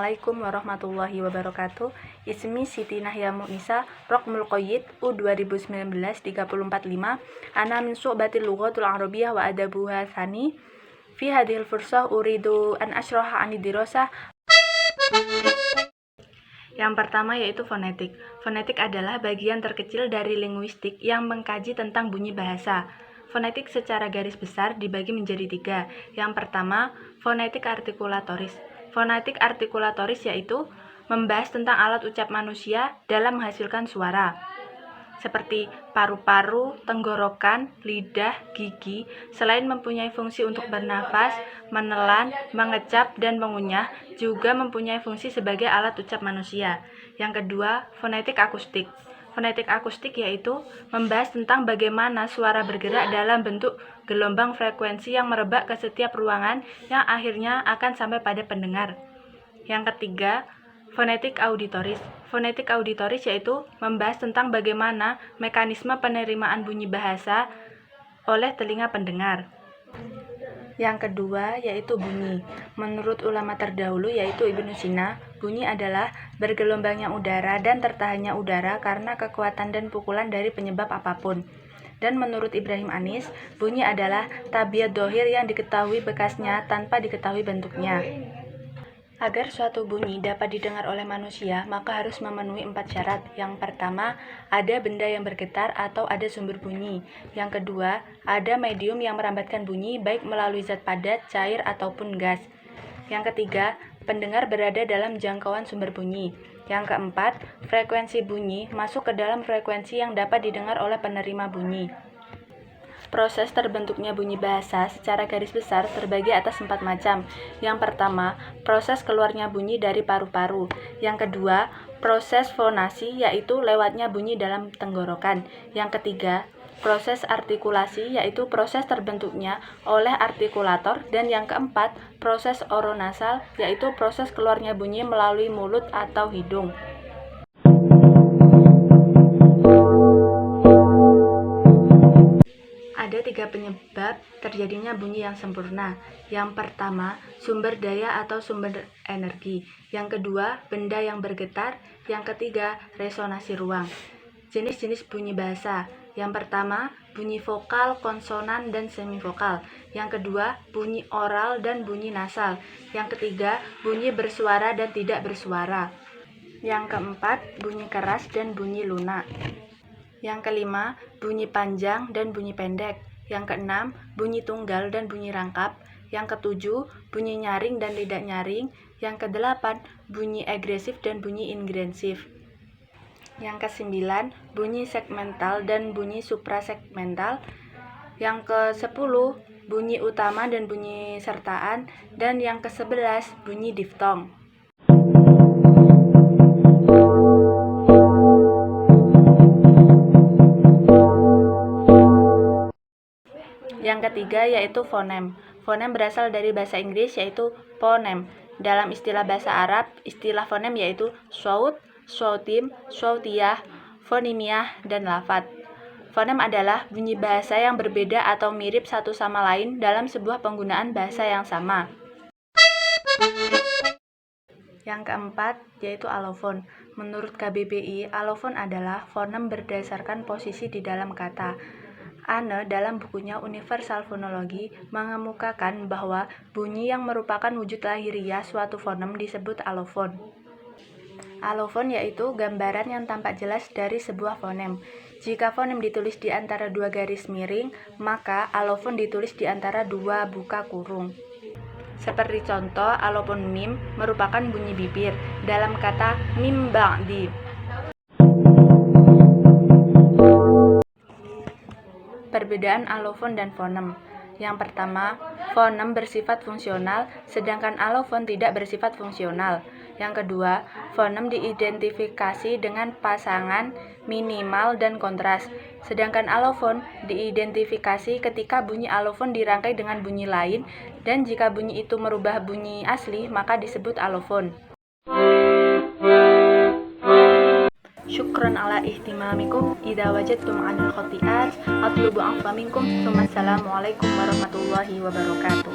Assalamualaikum warahmatullahi wabarakatuh. Ismi Siti Nahya Mu'nisa, Raqmul Qayyid U 2019-345. Ana min Syu'batil Lughatul Arabiyyah wa Adabuha Tsani. Fi hadhil fursah uridu an asyraha 'ani dirasah. Yang pertama yaitu fonetik. Fonetik adalah bagian terkecil dari linguistik yang mengkaji tentang bunyi bahasa. Fonetik secara garis besar dibagi menjadi 3. Yang pertama, fonetik artikulatoris. Fonetik artikulatoris yaitu membahas tentang alat ucap manusia dalam menghasilkan suara, seperti paru-paru, tenggorokan, lidah, gigi. Selain mempunyai fungsi untuk bernafas, menelan, mengecap, dan mengunyah, juga mempunyai fungsi sebagai alat ucap manusia. Yang kedua, fonetik akustik. Fonetik akustik yaitu membahas tentang bagaimana suara bergerak dalam bentuk gelombang frekuensi yang merebak ke setiap ruangan yang akhirnya akan sampai pada pendengar. Yang ketiga, fonetik auditoris. Fonetik auditoris yaitu membahas tentang bagaimana mekanisme penerimaan bunyi bahasa oleh telinga pendengar. Yang kedua yaitu bunyi. Menurut ulama terdahulu yaitu Ibnu Sina, bunyi adalah bergelombangnya udara dan tertahannya udara karena kekuatan dan pukulan dari penyebab apapun. Dan menurut Ibrahim Anis, bunyi adalah tabiat dhohir yang diketahui bekasnya tanpa diketahui bentuknya. Agar suatu bunyi dapat didengar oleh manusia, maka harus memenuhi 4 syarat. Yang pertama, ada benda yang bergetar atau ada sumber bunyi. Yang kedua, ada medium yang merambatkan bunyi baik melalui zat padat, cair, ataupun gas. Yang ketiga, pendengar berada dalam jangkauan sumber bunyi. Yang keempat, frekuensi bunyi masuk ke dalam frekuensi yang dapat didengar oleh penerima bunyi. Proses terbentuknya bunyi bahasa secara garis besar terbagi atas 4 macam. Yang pertama, proses keluarnya bunyi dari paru-paru. Yang kedua, proses fonasi, yaitu lewatnya bunyi dalam tenggorokan. Yang ketiga, proses artikulasi, yaitu proses terbentuknya oleh artikulator. Dan yang keempat, proses oronasal, yaitu proses keluarnya bunyi melalui mulut atau hidung. Ada 3 penyebab terjadinya bunyi yang sempurna. Yang pertama, sumber daya atau sumber energi. Yang kedua, benda yang bergetar. Yang ketiga, resonansi ruang. Jenis-jenis bunyi bahasa. Yang pertama, bunyi vokal, konsonan, dan semivokal. Yang kedua, bunyi oral dan bunyi nasal. Yang ketiga, bunyi bersuara dan tidak bersuara. Yang keempat, bunyi keras dan bunyi lunak. Yang kelima, bunyi panjang dan bunyi pendek. Yang keenam, bunyi tunggal dan bunyi rangkap. Yang ketujuh, bunyi nyaring dan tidak nyaring. Yang kedelapan, bunyi agresif dan bunyi ingresif. Yang kesembilan, bunyi segmental dan bunyi suprasegmental. Yang kesepuluh, bunyi utama dan bunyi sertaan. Dan yang kesebelas, bunyi diftong. Yang ketiga yaitu fonem. Fonem berasal dari bahasa Inggris yaitu phoneme. Dalam istilah bahasa Arab, istilah fonem yaitu shaut, shautim, shautiyah, fonimiyah, dan lafadz. Fonem adalah bunyi bahasa yang berbeda atau mirip satu sama lain dalam sebuah penggunaan bahasa yang sama. Yang keempat yaitu alofon. Menurut KBBI, alofon adalah fonem berdasarkan posisi di dalam kata. Anne dalam bukunya Universal Fonologi mengemukakan bahwa bunyi yang merupakan wujud lahiriah suatu fonem disebut alofon. Alofon yaitu gambaran yang tampak jelas dari sebuah fonem. Jika fonem ditulis di antara 2 garis miring, maka alofon ditulis di antara 2 buka kurung. Seperti contoh, alofon mim merupakan bunyi bibir dalam kata mim ba'di. Perbedaan alofon dan fonem. Yang pertama, fonem bersifat fungsional, sedangkan alofon tidak bersifat fungsional. Yang kedua, fonem diidentifikasi dengan pasangan, minimal, dan kontras. Sedangkan alofon diidentifikasi ketika bunyi alofon dirangkai dengan bunyi lain, dan jika bunyi itu merubah bunyi asli, maka disebut alofon. Syukran ala ihtimamikum. Idza wajadtum 'anil khati'at atlubu 'afwa minkum. Assalamualaikum warahmatullahi wabarakatuh.